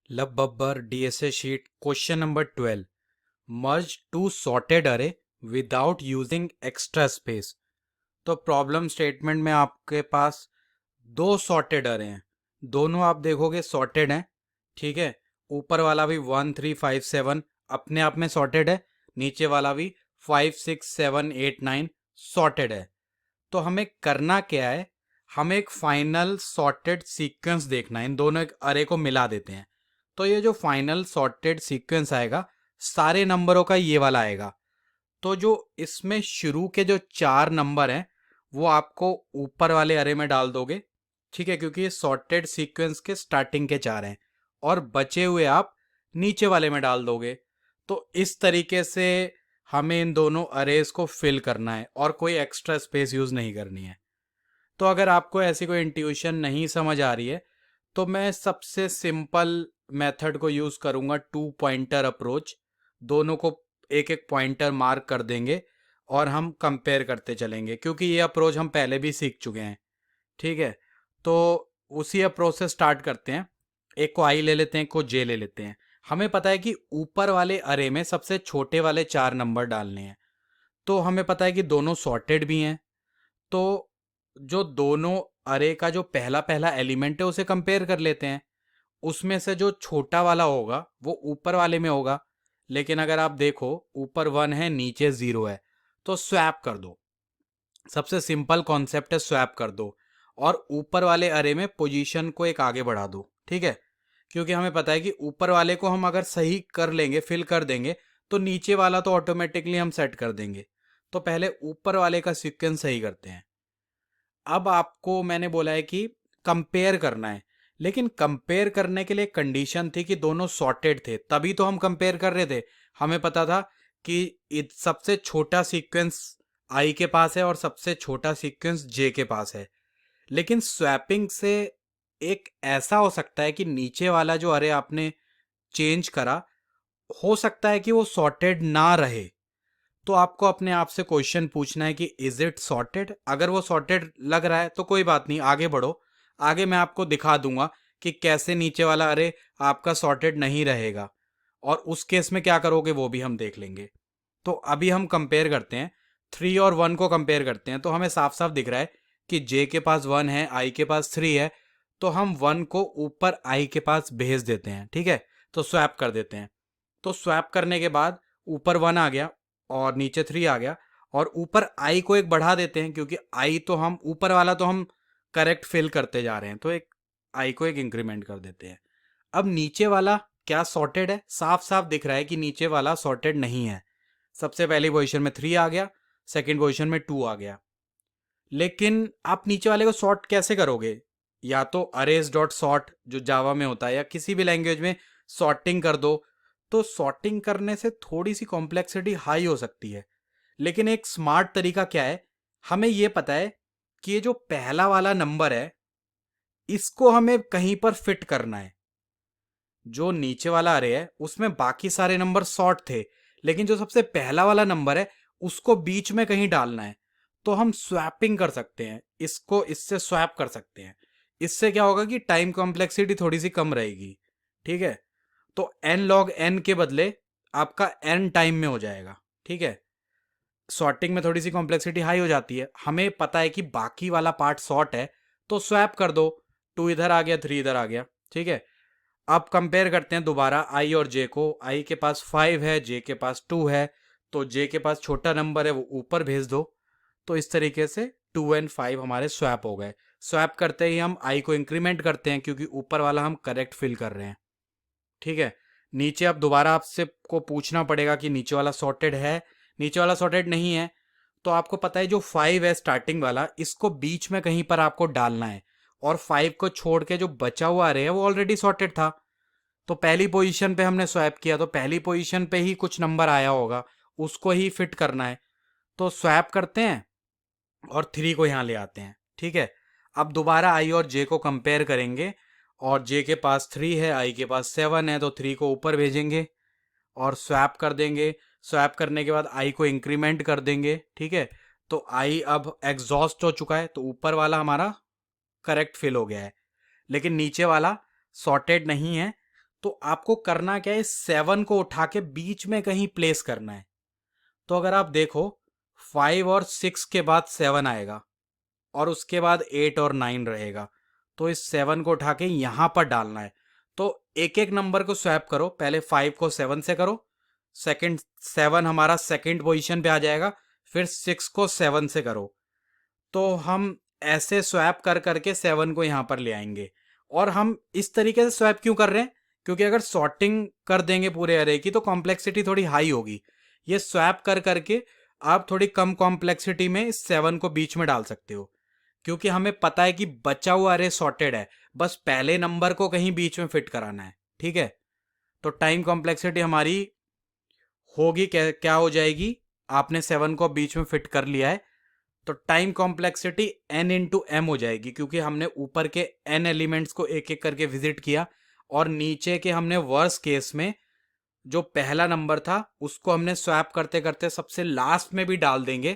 लब Babbar DSA sheet question number 12। Merge two sorted array without using extra space. तो problem statement में आपके पास दो सॉर्टेड अरे हैं। दोनों आप देखोगे सॉर्टेड हैं। ठीक है, ऊपर वाला भी 1 3 5 7 अपने आप में सॉर्टेड है, नीचे वाला भी 5 6 7 8 9 सॉर्टेड है। तो हमें करना क्या है, हमें एक फाइनल सॉर्टेड सीक्वेंस देखना है। इन दोनों एक अरे को मिला देते हैं तो ये जो फाइनल सॉर्टेड सीक्वेंस आएगा सारे नंबरों का ये वाला आएगा। तो जो इसमें शुरू के जो चार नंबर हैं वो आपको ऊपर वाले अरे में डाल दोगे। ठीक है, क्योंकि ये सॉर्टेड सीक्वेंस के स्टार्टिंग के चार हैं, और बचे हुए आप नीचे वाले में डाल दोगे। तो इस तरीके से हमें इन दोनों अरेज को फिल करना है और कोई एक्स्ट्रा स्पेस यूज नहीं करनी है। तो अगर आपको ऐसी कोई इंट्यूशन नहीं समझ आ रही है तो मैं सबसे सिंपल मेथड को यूज़ करूँगा, टू पॉइंटर अप्रोच। दोनों को एक एक पॉइंटर मार्क कर देंगे और हम कंपेयर करते चलेंगे, क्योंकि ये अप्रोच हम पहले भी सीख चुके हैं। ठीक है, तो उसी अप्रोच से स्टार्ट करते हैं। एक को आई ले लेते हैं, एक को जे ले लेते हैं। हमें पता है कि ऊपर वाले अरे में सबसे छोटे वाले चार नंबर डालने हैं। तो हमें पता है कि दोनों सॉर्टेड भी हैं। तो जो दोनों अरे का जो पहला पहला एलिमेंट है उसे कंपेयर कर लेते हैं। उसमें से जो छोटा वाला होगा वो ऊपर वाले में होगा, लेकिन अगर आप देखो ऊपर 1 है नीचे 0 है, तो स्वैप कर दो। सबसे सिंपल कॉन्सेप्ट है, स्वैप कर दो और ऊपर वाले अरे में पोजीशन को एक आगे बढ़ा दो। ठीक है, क्योंकि हमें पता है कि ऊपर वाले को हम अगर सही कर लेंगे, फिल कर देंगे, तो नीचे वाला तो ऑटोमेटिकली हम सेट कर देंगे। तो पहले ऊपर वाले का सीक्वेंस सही करते हैं। अब आपको मैंने बोला है कि कंपेयर करना है, लेकिन कंपेयर करने के लिए कंडीशन थी कि दोनों सॉर्टेड थे, तभी तो हम कंपेयर कर रहे थे। हमें पता था कि सबसे छोटा सीक्वेंस आई के पास है और सबसे छोटा सीक्वेंस जे के पास है। लेकिन स्वैपिंग से एक ऐसा हो सकता है कि नीचे वाला जो अरे आपने चेंज करा, हो सकता है कि वो सॉर्टेड ना रहे। तो आपको अपने आप से क्वेश्चन पूछना है कि इज इट सॉर्टेड। अगर वो सॉर्टेड लग रहा है तो कोई बात नहीं, आगे बढ़ो। आगे मैं आपको दिखा दूंगा कि कैसे नीचे वाला अरे आपका सॉर्टेड नहीं रहेगा, और उस केस में क्या करोगे वो भी हम देख लेंगे। तो अभी हम कंपेयर करते हैं, 3 और 1 को कंपेयर करते हैं। तो हमें साफ साफ दिख रहा है कि जे के पास 1 है, आई के पास 3 है। तो हम 1 को ऊपर आई के पास भेज देते हैं। ठीक है, तो स्वैप कर देते हैं। तो स्वैप करने के बाद ऊपर 1 आ गया और नीचे 3 आ गया, और ऊपर आई को एक बढ़ा देते हैं, क्योंकि आई तो हम ऊपर वाला तो हम करेक्ट फिल करते जा रहे हैं, तो एक आई को एक इंक्रीमेंट कर देते हैं। अब नीचे वाला क्या सॉर्टेड है? साफ साफ दिख रहा है कि नीचे वाला सॉर्टेड नहीं है। सबसे पहली पोजीशन में 3 आ गया, सेकंड पोजीशन में 2 आ गया। लेकिन आप नीचे वाले को सॉर्ट कैसे करोगे? या तो अरेज डॉट सॉर्ट जो जावा में होता है या किसी भी लैंग्वेज में सॉर्टिंग कर दो। तो सॉर्टिंग करने से थोड़ी सी कॉम्प्लेक्सिटी हाई हो सकती है, लेकिन एक स्मार्ट तरीका क्या है, हमें यह पता है कि ये जो पहला वाला नंबर है इसको हमें कहीं पर फिट करना है। जो नीचे वाला अरे है उसमें बाकी सारे नंबर सॉर्ट थे, लेकिन जो सबसे पहला वाला नंबर है उसको बीच में कहीं डालना है। तो हम स्वैपिंग कर सकते हैं, इसको इससे स्वैप कर सकते हैं। इससे क्या होगा कि टाइम कॉम्प्लेक्सिटी थोड़ी सी कम रहेगी। ठीक है, तो n log n के बदले आपका n टाइम में हो जाएगा। ठीक है, सॉर्टिंग में थोड़ी सी कॉम्प्लेक्सिटी हाई हो जाती है। हमें पता है कि बाकी वाला पार्ट सॉर्ट है, तो स्वैप कर दो। 2 इधर आ गया, 3 इधर आ गया। ठीक है, अब कंपेयर करते हैं दोबारा आई और जे को। आई के पास 5 है, जे के पास 2 है, तो जे के पास छोटा नंबर है वो ऊपर भेज दो। तो इस तरीके से 2 एंड 5 हमारे स्वैप हो गए। स्वैप करते ही हम आई को इंक्रीमेंट करते हैं, क्योंकि ऊपर वाला हम करेक्ट फिल कर रहे हैं। ठीक है, नीचे अब दोबारा आपसे को पूछना पड़ेगा कि नीचे वाला सॉर्टेड है। नीचे वाला सॉर्टेड नहीं है, तो आपको पता है जो 5 है स्टार्टिंग वाला, इसको बीच में कहीं पर आपको डालना है, और 5 को छोड़ के जो बचा हुआ रहे है वो ऑलरेडी सॉर्टेड था। तो पहली पोजीशन पे हमने स्वैप किया, तो पहली पोजीशन पे ही कुछ नंबर आया होगा, उसको ही फिट करना है। तो स्वैप करते हैं और 3 को यहाँ ले आते हैं। ठीक है, अब दोबारा आई और जे को कंपेयर करेंगे, और जे के पास 3 है, आई के पास 7 है, तो 3 को ऊपर भेजेंगे और स्वैप कर देंगे। स्वैप करने के बाद आई को इंक्रीमेंट कर देंगे। ठीक है, तो आई अब एग्जॉस्ट हो चुका है, तो ऊपर वाला हमारा करेक्ट फिल हो गया है, लेकिन नीचे वाला सॉर्टेड नहीं है। तो आपको करना क्या है, 7 को उठा के बीच में कहीं प्लेस करना है। तो अगर आप देखो 5 और 6 के बाद 7 आएगा और उसके बाद 8 और 9 रहेगा, तो इस 7 को उठा के यहां पर डालना है। तो एक एक नंबर को स्वैप करो, पहले 5 को 7 से करो, सेकंड 7 हमारा सेकंड पोजीशन पे आ जाएगा, फिर 6 को 7 से करो। तो हम ऐसे स्वैप कर करके 7 को यहां पर ले आएंगे। और हम इस तरीके से स्वैप क्यों कर रहे हैं, क्योंकि अगर सॉर्टिंग कर देंगे पूरे अरे की तो कॉम्प्लेक्सिटी थोड़ी हाई होगी। ये स्वैप कर करके आप थोड़ी कम कॉम्प्लेक्सिटी में इस 7 को बीच में डाल सकते हो, क्योंकि हमें पता है कि बचा हुआ अरे सॉर्टेड है, बस पहले नंबर को कहीं बीच में फिट कराना है। ठीक है, तो टाइम कॉम्प्लेक्सिटी हमारी होगी क्या, क्या हो जाएगी, आपने 7 को बीच में फिट कर लिया है तो time complexity n into m हो जाएगी, क्योंकि हमने ऊपर के n एलिमेंट्स को एक एक करके विजिट किया और नीचे के हमने वर्स्ट केस में जो पहला नंबर था उसको हमने स्वैप करते करते सबसे लास्ट में भी डाल देंगे,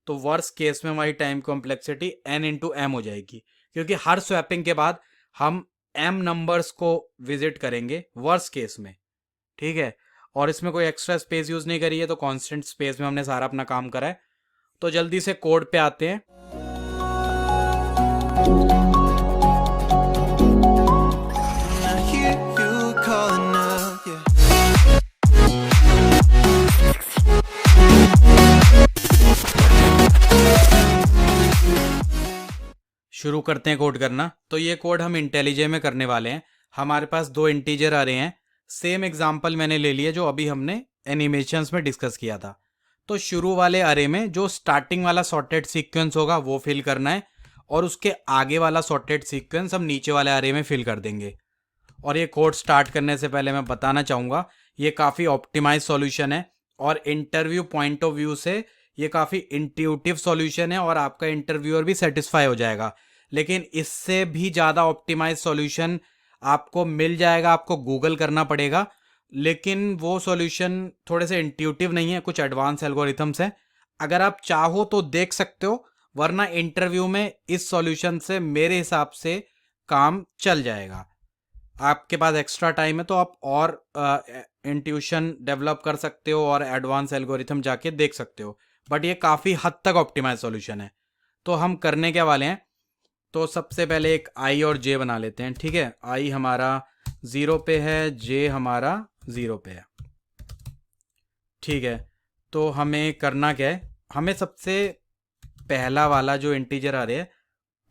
तो वर्स्ट केस में हमारी time complexity n into m हो जाएगी, क्योंकि हर स्वैपिंग के बाद हम m नंबर्स को विजिट करेंगे वर्स्ट केस में। ठीक है, और इसमें कोई एक्स्ट्रा स्पेस यूज नहीं करी है, तो कांस्टेंट स्पेस में हमने सारा अपना काम करा है। तो जल्दी से कोड पे आते हैं। शुरू करते हैं कोड करना। तो ये कोड हम इंटेलिजे में करने वाले हैं। हमारे पास दो इंटीजर आ रहे हैं, सेम एग्जांपल मैंने ले लिया जो अभी हमने एनिमेशंस में डिस्कस किया था। तो शुरू वाले अरे में जो स्टार्टिंग वाला सॉर्टेड सीक्वेंस होगा वो फिल करना है, और उसके आगे वाला सॉर्टेड सीक्वेंस हम नीचे वाले अरे में फिल कर देंगे। और ये कोड स्टार्ट करने से पहले मैं बताना चाहूँगा ये काफ़ी ऑप्टिमाइज सॉल्यूशन है, और इंटरव्यू पॉइंट ऑफ व्यू से ये काफ़ी इंट्यूटिव सॉल्यूशन है और आपका इंटरव्यूअर भी सेटिस्फाई हो जाएगा। लेकिन इससे भी ज़्यादा ऑप्टिमाइज सॉल्यूशन आपको मिल जाएगा, आपको गूगल करना पड़ेगा, लेकिन वो सॉल्यूशन थोड़े से इंट्यूटिव नहीं है, कुछ एडवांस एल्गोरिथम्स हैं। अगर आप चाहो तो देख सकते हो, वरना इंटरव्यू में इस सॉल्यूशन से मेरे हिसाब से काम चल जाएगा। आपके पास एक्स्ट्रा टाइम है तो आप और इंट्यूशन डेवलप कर सकते हो और एडवांस एल्गोरिथम जाके देख सकते हो, बट ये काफ़ी हद तक ऑप्टिमाइज सॉल्यूशन है। तो हम करने क्या वाले हैं, तो सबसे पहले एक आई और जे बना लेते हैं। ठीक है, आई हमारा 0 पे है, जे हमारा 0 पे है। ठीक है, तो हमें करना क्या है, हमें सबसे पहला वाला जो इंटीजर आ रहा है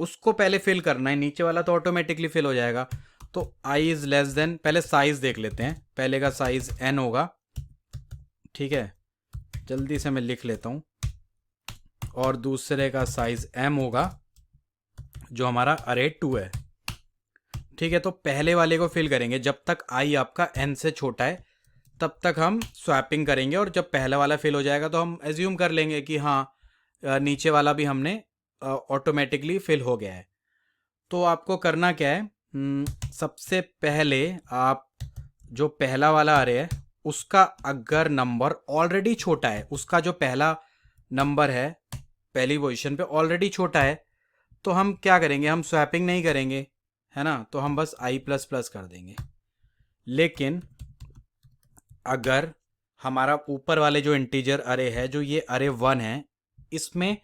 उसको पहले फिल करना है, नीचे वाला तो ऑटोमेटिकली फिल हो जाएगा। तो i इज लेस देन, पहले साइज देख लेते हैं, पहले का साइज n होगा। ठीक है, जल्दी से मैं लिख लेता हूँ, और दूसरे का साइज m होगा जो हमारा अरे 2 है। ठीक है, तो पहले वाले को फिल करेंगे, जब तक i आपका n से छोटा है तब तक हम स्वैपिंग करेंगे, और जब पहला वाला फिल हो जाएगा तो हम एज्यूम कर लेंगे कि हाँ नीचे वाला भी हमने ऑटोमेटिकली फिल हो गया है। तो आपको करना क्या है, सबसे पहले आप जो पहला वाला आ रहा है उसका अगर नंबर ऑलरेडी छोटा है, उसका जो पहला नंबर है पहली पोजीशन पे ऑलरेडी छोटा है, तो हम क्या करेंगे, हम स्वैपिंग नहीं करेंगे, है ना, तो हम बस i प्लस प्लस कर देंगे। लेकिन अगर हमारा ऊपर वाले जो इंटीजर अरे है, जो ये अरे 1 है, इसमें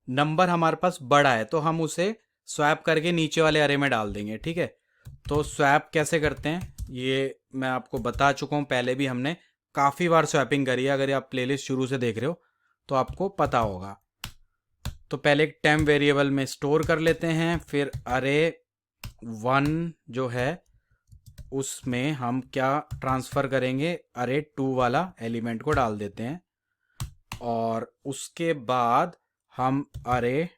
नंबर हमारे पास बड़ा है, तो हम उसे स्वैप करके नीचे वाले अरे में डाल देंगे। ठीक है, तो स्वैप कैसे करते हैं ये मैं आपको बता चुका हूँ, पहले भी हमने काफ़ी बार स्वैपिंग करी है, अगर आप प्लेलिस्ट शुरू से देख रहे हो तो आपको पता होगा। तो पहले एक टेम्प वेरिएबल में स्टोर कर लेते हैं, फिर अरे 1 जो है उसमें हम क्या ट्रांसफ़र करेंगे, अरे 2 वाला एलिमेंट को डाल देते हैं, और उसके बाद हम अरे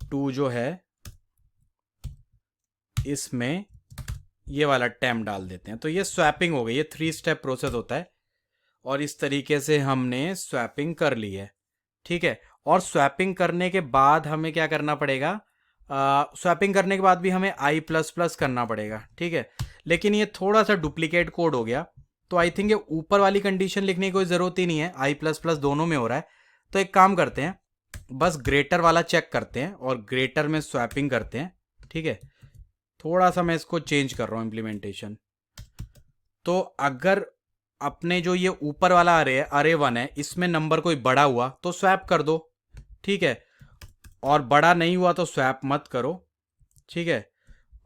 2 जो है इसमें ये वाला टेम्प डाल देते हैं। तो ये स्वैपिंग हो गई, ये 3 स्टेप प्रोसेस होता है, और इस तरीके से हमने स्वैपिंग कर ली है। ठीक है, और स्वैपिंग करने के बाद हमें क्या करना पड़ेगा, स्वैपिंग करने के बाद भी हमें i प्लस प्लस करना पड़ेगा। ठीक है, लेकिन ये थोड़ा सा डुप्लीकेट कोड हो गया, तो आई थिंक ये ऊपर वाली कंडीशन लिखने की कोई ज़रूरत ही नहीं है, i प्लस प्लस दोनों में हो रहा है। तो एक काम करते हैं, बस ग्रेटर वाला चेक करते हैं और ग्रेटर में स्वैपिंग करते हैं। ठीक है, थोड़ा सा मैं इसको चेंज कर रहा हूँ इम्प्लीमेंटेशन। तो अगर अपने जो ये ऊपर वाला अरे है, अरे 1 है, इसमें नंबर कोई बड़ा हुआ तो स्वैप कर दो, ठीक है, और बड़ा नहीं हुआ तो स्वैप मत करो, ठीक है।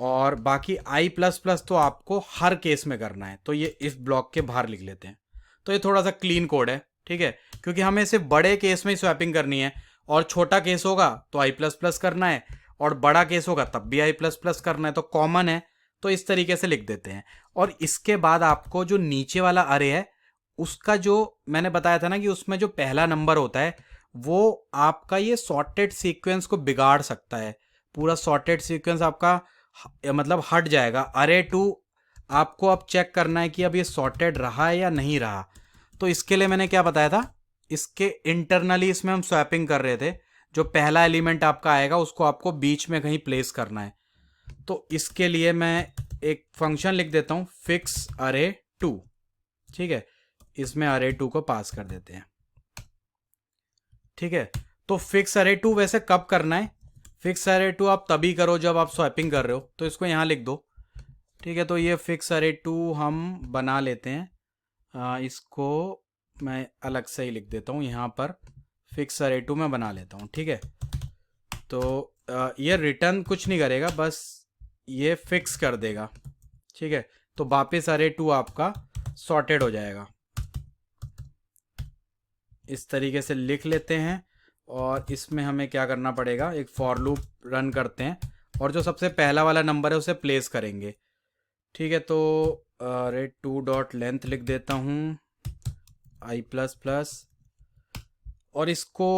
और बाकी आई प्लस प्लस तो आपको हर केस में करना है, तो ये इस ब्लॉक के बाहर लिख लेते हैं। तो ये थोड़ा सा क्लीन कोड है, ठीक है, क्योंकि हमें सिर्फ बड़े केस में ही स्वैपिंग करनी है, और छोटा केस होगा तो आई प्लस प्लस करना है, और बड़ा केस होगा तब भी आई प्लस प्लस करना है, तो कॉमन है, तो इस तरीके से लिख देते हैं। और इसके बाद आपको जो नीचे वाला अरे है उसका जो मैंने बताया था ना कि उसमें जो पहला नंबर होता है वो आपका ये सॉर्टेड सीक्वेंस को बिगाड़ सकता है, पूरा सॉर्टेड सीक्वेंस आपका मतलब हट जाएगा। अरे 2 आपको अब चेक करना है कि अब ये सॉर्टेड रहा है या नहीं रहा। तो इसके लिए मैंने क्या बताया था, इसके इंटरनली इसमें हम स्वैपिंग कर रहे थे, जो पहला एलिमेंट आपका आएगा उसको आपको बीच में कहीं प्लेस करना है। तो इसके लिए मैं एक फंक्शन लिख देता हूं, फिक्स अरे 2, ठीक है, इसमें अरे 2 को पास कर देते हैं, ठीक है। तो फिक्स अरे 2 वैसे कब करना है, फिक्स अरे 2 आप तभी करो जब आप स्वैपिंग कर रहे हो, तो इसको यहाँ लिख दो, ठीक है। तो ये फिक्स अरे 2 हम बना लेते हैं, इसको मैं अलग से ही लिख देता हूँ, यहाँ पर फिक्स अरे 2 मैं बना लेता हूँ, ठीक है। तो ये रिटर्न कुछ नहीं करेगा, बस ये फिक्स कर देगा, ठीक है। तो वापस अरे 2 आपका सॉर्टेड हो जाएगा, इस तरीके से लिख लेते हैं। और इसमें हमें क्या करना पड़ेगा, एक फॉर लूप रन करते हैं और जो सबसे पहला वाला नंबर है उसे प्लेस करेंगे, ठीक है। तो अरे 2 डॉट लेंथ लिख देता हूँ आई प्लस प्लस, और इसको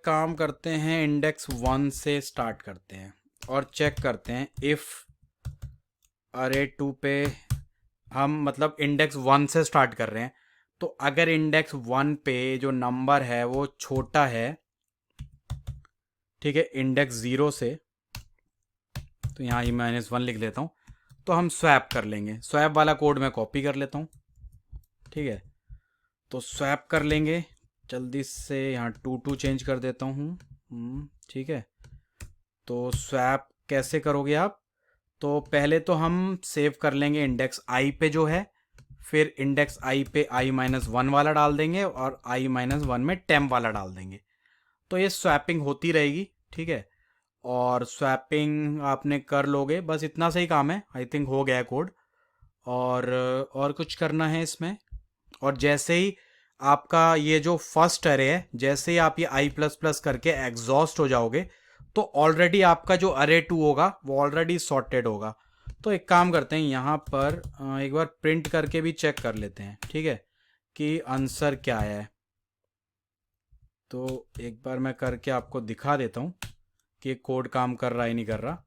काम करते हैं इंडेक्स 1 से स्टार्ट करते हैं और चेक करते हैं इफ़ अरे 2 पे हम मतलब इंडेक्स 1 से स्टार्ट कर रहे हैं, तो अगर इंडेक्स 1 पे जो नंबर है वो छोटा है, ठीक है, इंडेक्स 0 से, तो यहाँ ही -1 लिख लेता हूँ, तो हम स्वैप कर लेंगे। स्वैप वाला कोड मैं कॉपी कर लेता हूँ, ठीक है। तो स्वैप कर लेंगे, जल्दी से यहाँ 2 चेंज कर देता हूँ, ठीक है। तो स्वैप कैसे करोगे आप, तो पहले तो हम सेव कर लेंगे इंडेक्स आई पे जो है, फिर इंडेक्स आई पे i-1 वाला डाल देंगे और i-1 में टेम्प वाला डाल देंगे, तो ये स्वैपिंग होती रहेगी, ठीक है। और स्वैपिंग आपने कर लोगे, बस इतना सही काम है, आई थिंक हो गया है कोड। और कुछ करना है इसमें, और जैसे ही आपका ये जो फर्स्ट अरे है, जैसे ही आप ये आई प्लस प्लस करके एग्जॉस्ट हो जाओगे तो ऑलरेडी आपका जो अरे 2 होगा वो ऑलरेडी सॉर्टेड होगा। तो एक काम करते हैं, यहाँ पर एक बार प्रिंट करके भी चेक कर लेते हैं, ठीक है, कि आंसर क्या आया है। तो एक बार मैं करके आपको दिखा देता हूँ कि कोड काम कर रहा है नहीं कर रहा,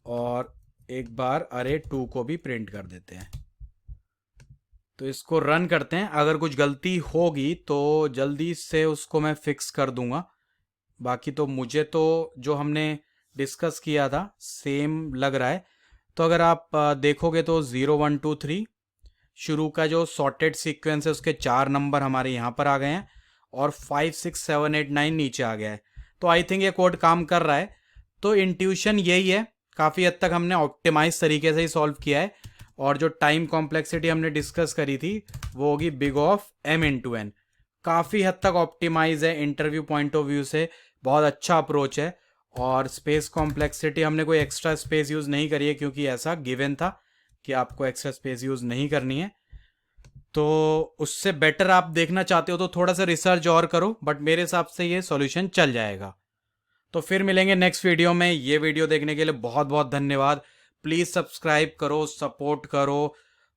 और एक बार अरे 2 को भी प्रिंट कर देते हैं। तो इसको रन करते हैं, अगर कुछ गलती होगी तो जल्दी से उसको मैं फिक्स कर दूंगा। बाकी तो मुझे तो जो हमने डिस्कस किया था सेम लग रहा है। तो अगर आप देखोगे तो 0 1 2 3 शुरू का जो सॉर्टेड सीक्वेंस है उसके 4 नंबर हमारे यहाँ पर आ गए हैं, और 5 6 7 8 9 नीचे आ गया है। तो आई थिंक ये कोड काम कर रहा है। तो इंट्यूशन यही है, काफ़ी हद तक हमने ऑप्टिमाइज तरीके से ही सॉल्व किया है, और जो टाइम कॉम्प्लेक्सिटी हमने डिस्कस करी थी वो होगी बिग ऑफ m/n। काफ़ी हद तक ऑप्टिमाइज है, इंटरव्यू पॉइंट ऑफ व्यू से बहुत अच्छा अप्रोच है। और स्पेस कॉम्प्लेक्सिटी हमने कोई एक्स्ट्रा स्पेस यूज़ नहीं करी है, क्योंकि ऐसा गिवन था कि आपको एक्स्ट्रा स्पेस यूज़ नहीं करनी है। तो उससे बेटर आप देखना चाहते हो तो थोड़ा सा रिसर्च और करो, बट मेरे हिसाब से ये सॉल्यूशन चल जाएगा। तो फिर मिलेंगे नेक्स्ट वीडियो में। ये वीडियो देखने के लिए बहुत बहुत धन्यवाद। प्लीज़ सब्सक्राइब करो, सपोर्ट करो,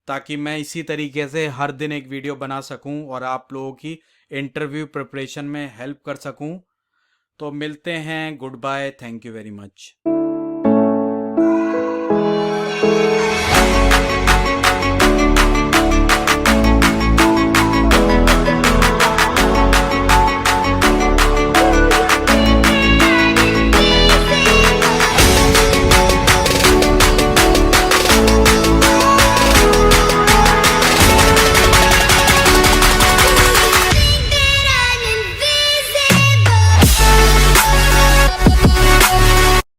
ताकि मैं इसी तरीके से हर दिन एक वीडियो बना सकूं और आप लोगों की इंटरव्यू प्रिपरेशन में हेल्प कर सकूं। तो मिलते हैं, good bye, thank you very much.